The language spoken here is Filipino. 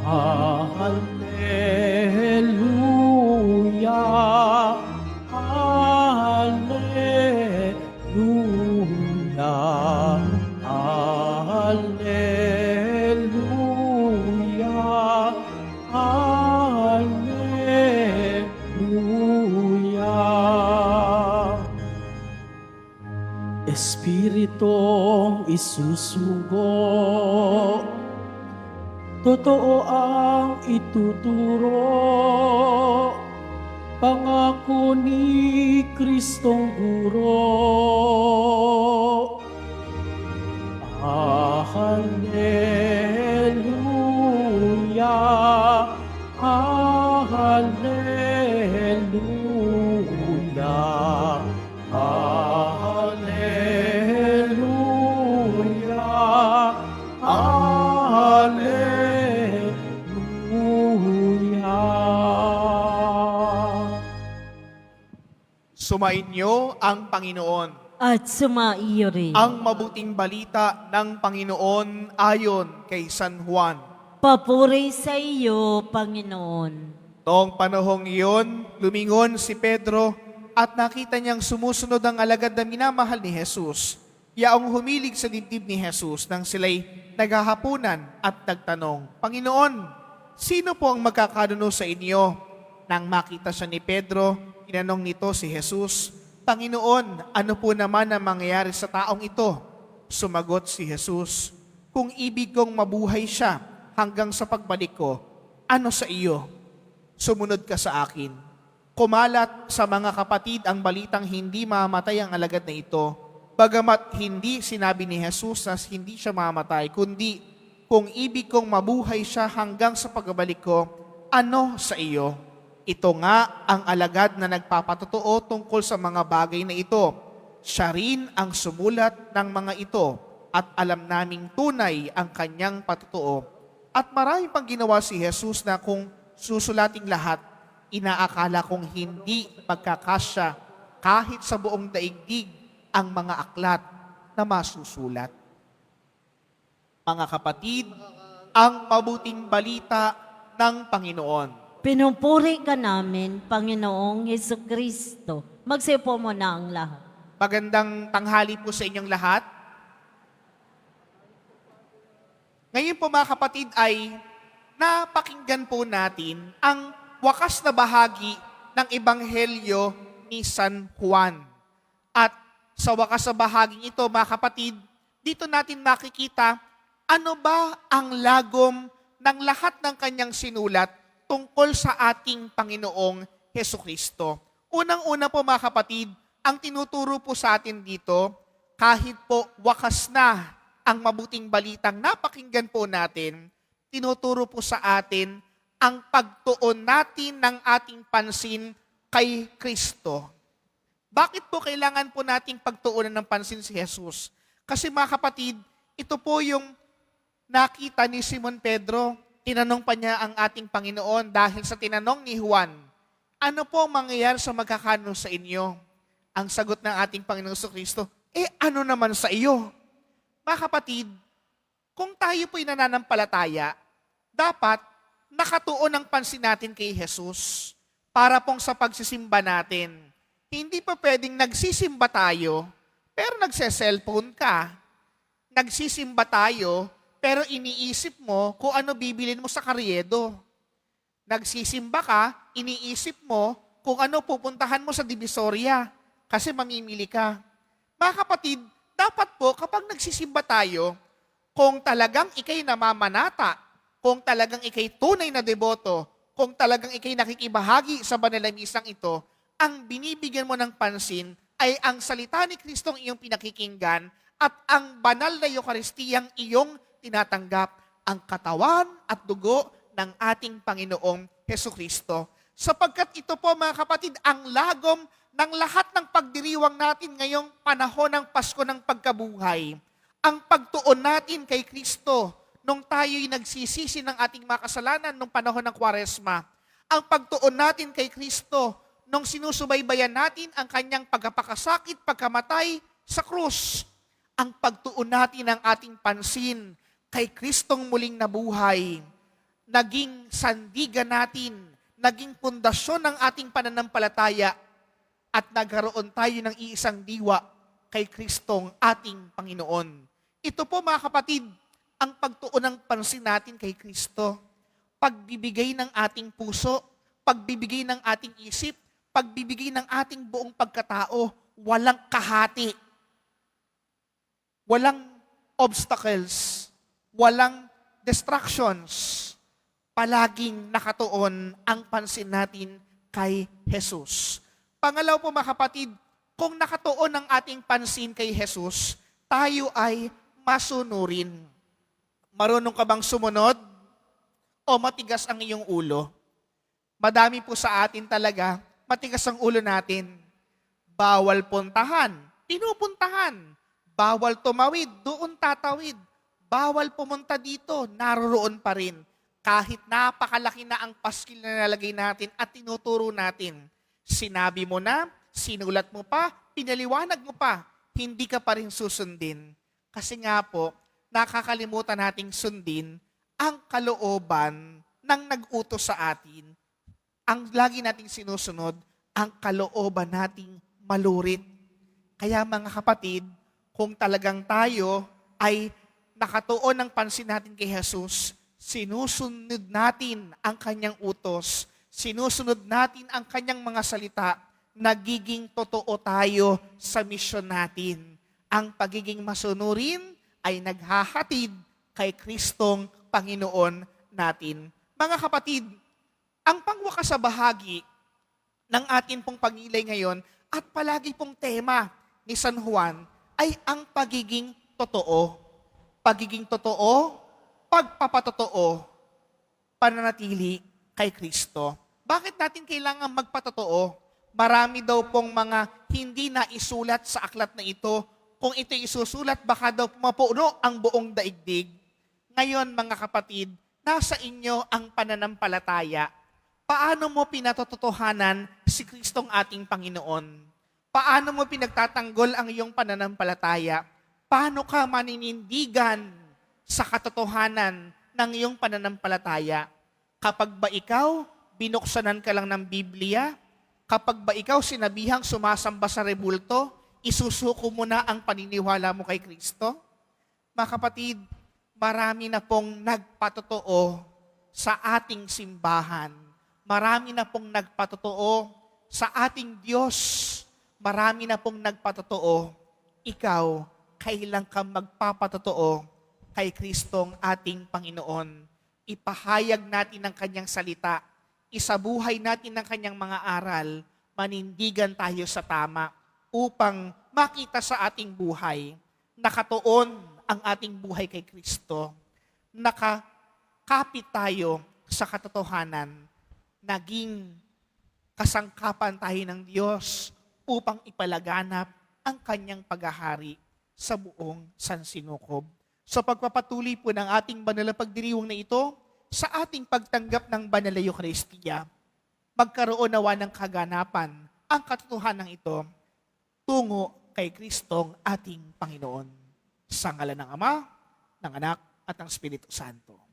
Hallelujah, Hallelujah, Hallelujah, Hallelujah. Espiritong isusugo, totoo ang ituturo, pangako ni Kristong Guro. Hallelujah, Hallelujah, Hallelujah, Hallelujah. Sumainyo ang Panginoon. At sumaiyo rin. Ang mabuting balita ng Panginoon ayon kay San Juan. Papuri sa iyo, Panginoon. Noong panahong iyon, lumingon si Pedro at nakita niyang sumusunod ang alagad na minamahal ni Jesus. Yaong humilig sa dibdib ni Jesus nang sila'y naghahapunan at nagtanong, Panginoon, sino po ang magkakanuno sa inyo? Nang makita siya ni Pedro, tinanong nito si Jesus, Panginoon, ano po naman ang mangyayari sa taong ito? Sumagot si Jesus, kung ibig kong mabuhay siya hanggang sa pagbalik ko, ano sa iyo? Sumunod ka sa akin. Kumalat sa mga kapatid ang balitang hindi mamamatay ang alagad na ito, bagamat hindi sinabi ni Jesus na hindi siya mamamatay, kundi kung ibig kong mabuhay siya hanggang sa pagbalik ko, ano sa iyo? Ito nga ang alagad na nagpapatotoo tungkol sa mga bagay na ito. Siya rin ang sumulat ng mga ito at alam naming tunay ang kanyang patotoo. At marami pang ginawa si Jesus na kung susulating lahat, inaakala kong hindi magkakasya kahit sa buong daigdig ang mga aklat na masusulat. Mga kapatid, ang mabuting balita ng Panginoon. Pinupuri ka namin, Panginoong Hesukristo. Magsipo mo na ang lahat. Magandang tanghali po sa inyong lahat. Ngayon po mga kapatid ay napakinggan po natin ang wakas na bahagi ng Ebanghelyo ni San Juan. At sa wakas na bahaging ito mga kapatid, dito natin makikita ano ba ang lagom ng lahat ng kanyang sinulat tungkol sa ating Panginoong Hesukristo. Unang-una po mga kapatid, ang tinuturo po sa atin dito, kahit po wakas na ang mabuting balitang napakinggan po natin, tinuturo po sa atin ang pagtuon natin ng ating pansin kay Kristo. Bakit po kailangan po nating pagtuunan ng pansin si Jesus? Kasi mga kapatid, ito po yung nakita ni Simon Pedro. Tinanong pa niya ang ating Panginoon dahil sa tinanong ni Juan, ano po ang mangyayari sa magkakanuno sa inyo? Ang sagot ng ating Panginoong Jesucristo, ano naman sa iyo? Mga kapatid, kung tayo po'y nananampalataya, dapat nakatuon ang pansin natin kay Jesus para pong sa pagsisimba natin. Hindi pa pwedeng nagsisimba tayo, pero nagse-cellphone ka. Nagsisimba tayo, pero iniisip mo kung ano bibilin mo sa karyedo. Nagsisimba ka, iniisip mo kung ano pupuntahan mo sa Divisoria kasi mamimili ka. Mga kapatid, dapat po kapag nagsisimba tayo, kung talagang ikay namamanata, kung talagang ikay tunay na deboto, kung talagang ikay nakikibahagi sa banal na misang ito, ang binibigyan mo ng pansin ay ang salita ni Kristong iyong pinakikinggan at ang banal na Eukaristiyang iyong tinatanggap, ang katawan at dugo ng ating Panginoong Hesukristo. Sapagkat ito po mga kapatid, ang lagom ng lahat ng pagdiriwang natin ngayong panahon ng Pasko ng Pagkabuhay. Ang pagtuon natin kay Kristo nung tayo'y nagsisisi ng ating mga kasalanan nung panahon ng Kwaresma. Ang pagtuon natin kay Kristo nung sinusubaybayan natin ang kanyang pagkapakasakit, pagkamatay sa krus. Ang pagtuon natin ng ating pansin kay Kristong muling nabuhay. naging sandigan natin, naging pundasyon ng ating pananampalataya, at nagkaroon tayo ng iisang diwa kay Kristong ating Panginoon. Ito po mga kapatid, ang pagtuon ng pansin natin kay Kristo. Pagbibigay ng ating puso, pagbibigay ng ating isip, pagbibigay ng ating buong pagkatao, walang kahati, walang obstacles, walang distractions. Palaging nakatuon ang pansin natin kay Jesus. Pangalaw po mga kapatid, kung nakatuon ang ating pansin kay Jesus, tayo ay masunurin. Marunong ka bang sumunod? O matigas ang iyong ulo? Madami po sa atin talaga, matigas ang ulo natin. Bawal puntahan, pinupuntahan. Bawal tumawid, doon tatawid. Bawal pumunta dito, naroroon pa rin. Kahit napakalaki na ang paskil na nalagay natin at tinuturo natin. Sinabi mo na, sinulat mo pa, pinaliwanag mo pa, hindi ka pa rin susundin. Kasi nga po, nakakalimutan nating sundin ang kalooban ng nag-utos sa atin. Ang lagi nating sinusunod, ang kalooban nating malurit. Kaya mga kapatid, kung talagang tayo ay nakatuon ng pansin natin kay Jesus, sinusunod natin ang kanyang utos, sinusunod natin ang kanyang mga salita, nagiging totoo tayo sa misyon natin. Ang pagiging masunurin ay naghahatid kay Kristong Panginoon natin. Mga kapatid, ang pangwakas sa bahagi ng atin pong pagngilay ngayon at palagi pong tema ni San Juan ay ang pagiging totoo. Pagiging totoo, pagpapatotoo, pananatili kay Kristo. Bakit natin kailangan magpatotoo? Marami daw pong mga hindi na isulat sa aklat na ito. Kung ito isusulat, baka daw mapuno ang buong daigdig. Ngayon, mga kapatid, nasa inyo ang pananampalataya. Paano mo pinatotohanan si Kristong ating Panginoon? Paano mo pinagtatanggol ang iyong pananampalataya? Paano ka maninindigan sa katotohanan ng iyong pananampalataya? Kapag ba ikaw, binuksanan ka lang ng Biblia? Kapag ba ikaw sinabihang sumasamba sa rebulto, isusuko mo na ang paniniwala mo kay Kristo? Mga kapatid, marami na pong nagpatotoo sa ating simbahan. Marami na pong nagpatotoo sa ating Diyos. Marami na pong nagpatotoo. Ikaw, kailan ka magpapatotoo kay Kristong ating Panginoon? Ipahayag natin ang kanyang salita. Isabuhay natin ang kanyang mga aral. Manindigan tayo sa tama upang makita sa ating buhay, nakatuon ang ating buhay kay Kristo. Nakakapit tayo sa katotohanan. Naging kasangkapan tayo ng Diyos upang ipalaganap ang kanyang paghahari sa buong sansinukob. So pagpapatuloy po ng ating banal na pagdiriwang na ito, sa ating pagtanggap ng banal na Eucharistia, magkaroon nawa ng kaganapan ang katotohanan ito tungo kay Kristong ating Panginoon. Sa ngalan ng Ama, ng Anak, at ng Espiritu Santo.